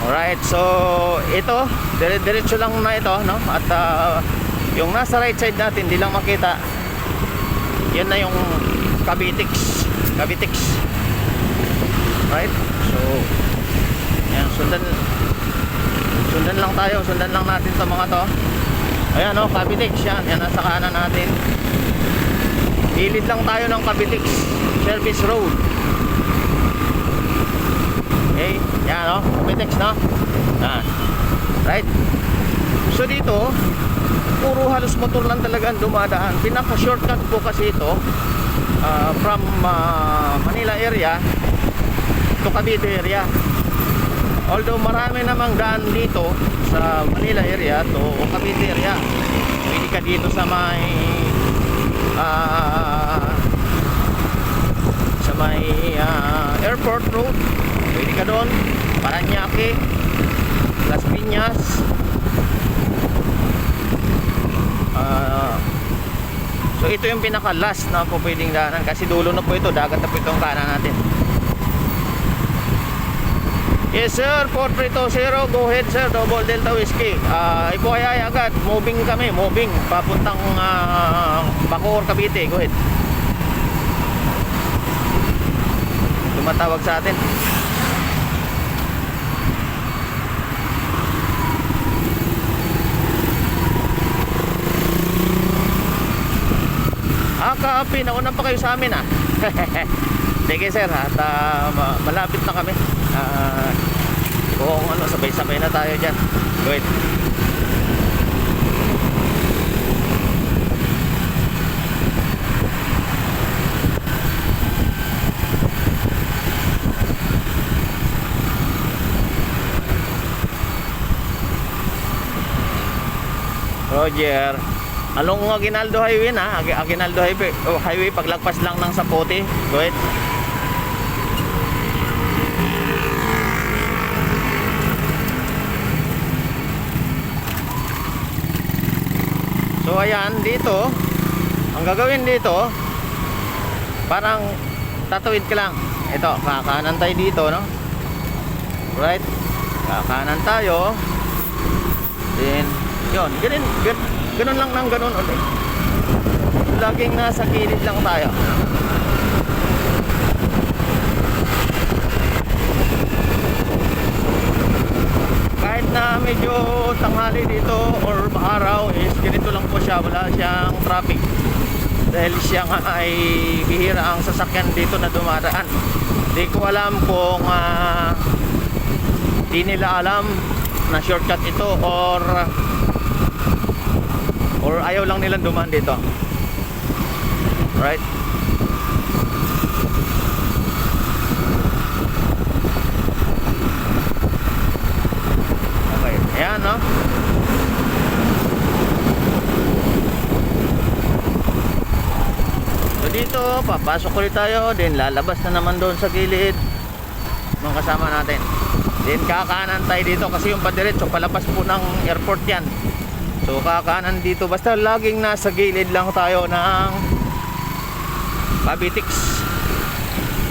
Alright, so ito, diretso lang na ito, no? At yung nasa right side natin, hindi lang makita. Yan na yung Cavitex. Right? So, yan, sundan lang tayo, sundan lang natin sa mga to. Ayan, no, Cavitex yan. Yan, nasa kanan natin. Gilid lang tayo ng Cavitex Service Road. Okay, yan, no, Cavitex, no? Yan. Right? So dito, puro halos motor lang talaga ang dumadaan. Pinaka-shortcut po kasi ito from Manila area to Cavite area. Although marami namang daan dito sa Manila area to Cavite area. Pwede ka dito sa may Airport Road. Pwede ka doon, Paranaque, Las Piñas. So ito yung pinaka last na po pwedeng daanan kasi dulo na po ito, dagat na po itong kanan natin. Yes sir, 4320, go ahead sir, Double Delta Whiskey. Ipuhayay agad, moving kami, papuntang Bacoor, Cavite, go ahead. Tumatawag sa atin. Kaapi, nauna pa kayo sa amin Sige sir, at malapit na kami. Kung ano, sabay-sabay na tayo dyan. Go ahead. Roger. Along Aguinaldo Highway na, Aguinaldo Highway paglagpas lang ng Sapote. Go ahead. So ayan, dito ang gagawin dito, parang tatawid ka lang. Ito, kakanan tayo dito, no? Right? Kakanan tayo. Then, yun, ganun lang ng ganun ulit. Laging nasa gilid lang tayo. Kahit na medyo tanghali dito or araw is ganito lang po siya, wala siyang traffic. Dahil siya nga ay bihira ang sasakyan dito na dumadaan. Hindi ko alam kung di nila alam na shortcut ito or ayaw lang nilang dumaan dito. Right? Okay, ayan, no? So dito, papasok ulit tayo, then lalabas na naman doon sa gilid ng kasama natin. Then kakanan tayo dito kasi yung padiretso palabas po ng airport yan. So kakanan dito, basta laging nasa gilid lang tayo ng Cavitex.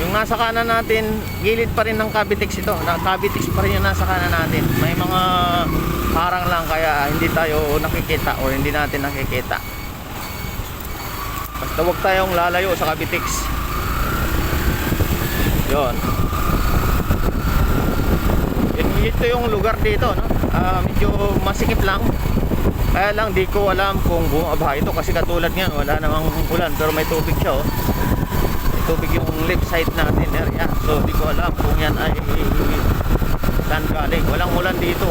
Yung nasa kanan natin, gilid pa rin ng Cavitex ito. Cavitex pa rin yung nasa kanan natin. May mga harang lang kaya hindi tayo nakikita or hindi natin nakikita. Basta huwag tayong lalayo sa Cavitex. Yun. Ito yung lugar dito, no? Medyo masikip lang. Kaya lang di ko alam kung bumabaha ito kasi katulad ngayon wala namang ulan pero may tubig siya, oh. May tubig yung left side natin area. So di ko alam kung yan ay saan galing. Walang ulan dito.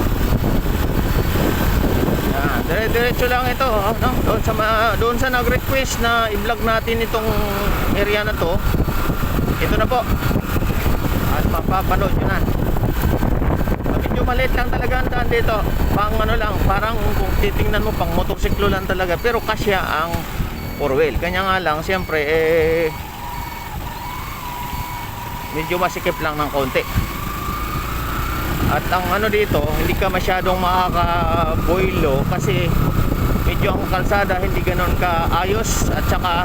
Yan, diretso lang ito, oh, no? Doon sa nag-request na i-vlog natin itong area na to. Ito na po. At mapapanood nyo na. Medyo maliit lang talaga ang daan dito. Pang ano lang, parang kung titingnan mo pang motorsiklo lang talaga, pero kasya ang four wheel. Kanya nga lang, siyempre medyo masikip lang ng konti. At ang ano dito, hindi ka masyadong makakaboilo kasi medyo ang kalsada hindi ganoon kaayos at saka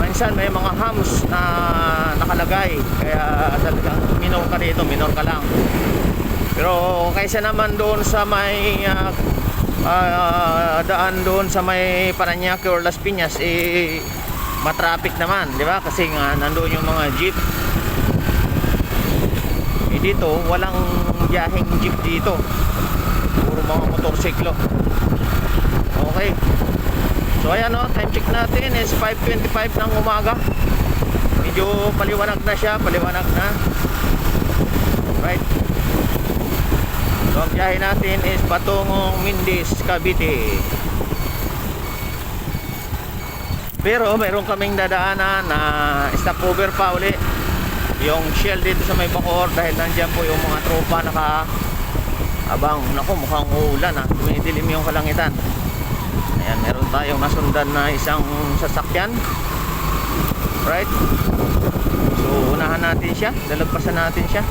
minsan may mga humps na nakalagay kaya talagang minor ka dito, minor ka lang. Pero kaysa naman doon sa may daan doon sa may Parañaque or Las Piñas, eh matraffic naman, di ba? Kasi nga nandoon yung mga jeep. Eh dito walang biyaheng jeep dito, puro mga motorsiklo. Okay, so ayan o, time check natin is 5:25 ng umaga. Medyo paliwanag na siya, paliwanag na. Right, so ang biyahe natin is patungong Mindis, Cavite. Pero mayroon kaming dadaanan na stopover pa uli, yung Shell dito sa may Bacoor, dahil nandiyan po yung mga tropa abang. Naku, mukhang uulan ha, dumidilim yung kalangitan. Ayan, meron tayong nasundan na isang sasakyan. Right, so unahan natin siya, lalagpasan natin siya.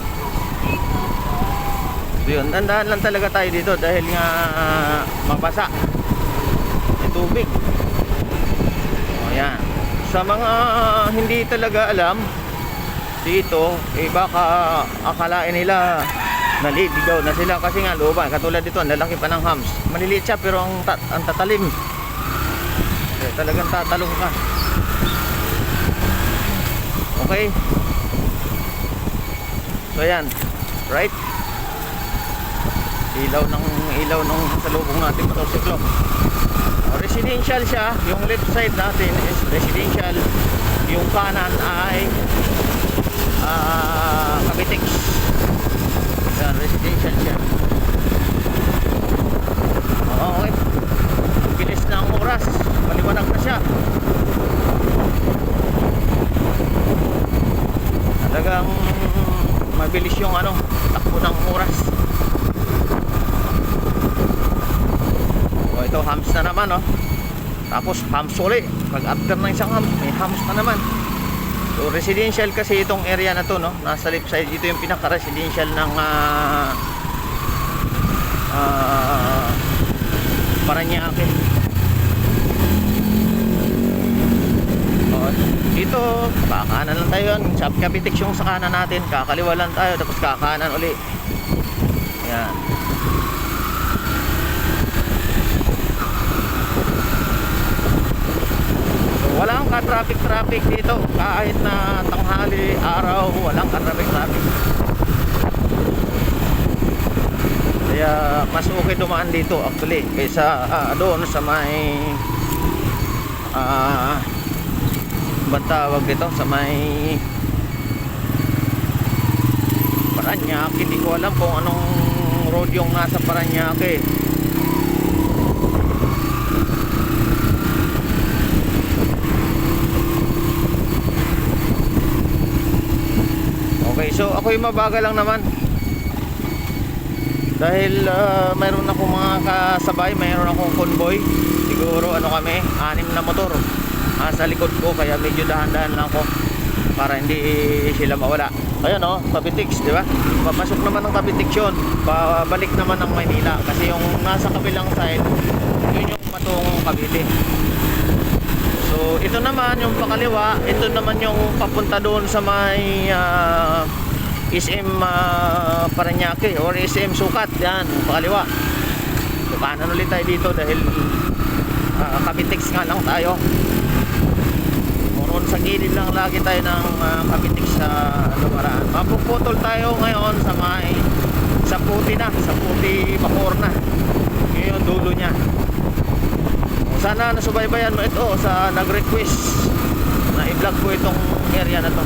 So yun, dandahan lang talaga tayo dito dahil nga mabasa may tubig. Ayan. Sa mga hindi talaga alam dito, eh baka akalain nila naliligaw na sila kasi nga looban. Katulad dito, ang lalaki pa ng hams. Maliliit siya pero ang tatalim. Eh, talagang tatalong ka. Okay. So ayan, right? Ilaw ng salubong natin motorsiklo. Residential siya, yung left side natin is residential, yung kanan ay Cavitex. Yan, residential siya. Okay, bilis na ang oras, maliwanag na siya. Talagang mabilis yung takbo ng oras. Ito hams na naman tapos hams ulit. Pag after ng isang hams, may hams na naman. So residential kasi itong area na to, nasa left side. Ito yung pinaka residential ng Parañaque. Dito kakanan lang tayo, sa Cavitex yung sa kanan natin, kakaliwa lang tayo tapos kakanan uli. Ayan. Walang ka-traffic dito kahit na tanghali, araw, walang ka-traffic. Kaya mas okay dumaan dito actually kaysa doon sa may tawag dito sa may Parañaque. Hindi ko alam kung anong road yung nasa Parañaque. Okay, so ako'y mabagal lang naman dahil mayroon akong mga kasabay, mayroon akong convoy. Siguro kami, 6 na motor sa likod ko, kaya medyo dahan-dahan lang ako para hindi sila mawala. Ayan Cavitex, di ba? Papasok naman ng Cavitex yun, pabalik naman ng Maynila kasi yung nasa kabilang side yun yung patungong Cavite. So ito naman yung pakaliwa, ito naman yung papunta doon sa may SM Parañaque or SM Sukat. Yan, pakaliwa. So kanan ulit tayo dito dahil Cavitex nga lang tayo. Muron sa gilid lang lagi tayo ng Cavitex sa lumaraan. Mapuputol tayo ngayon sa may Saputi Bacoor na. Yun yung dulo niya. Sana nasubaybayan mo ito sa nag-request na i-vlog ko itong area na to.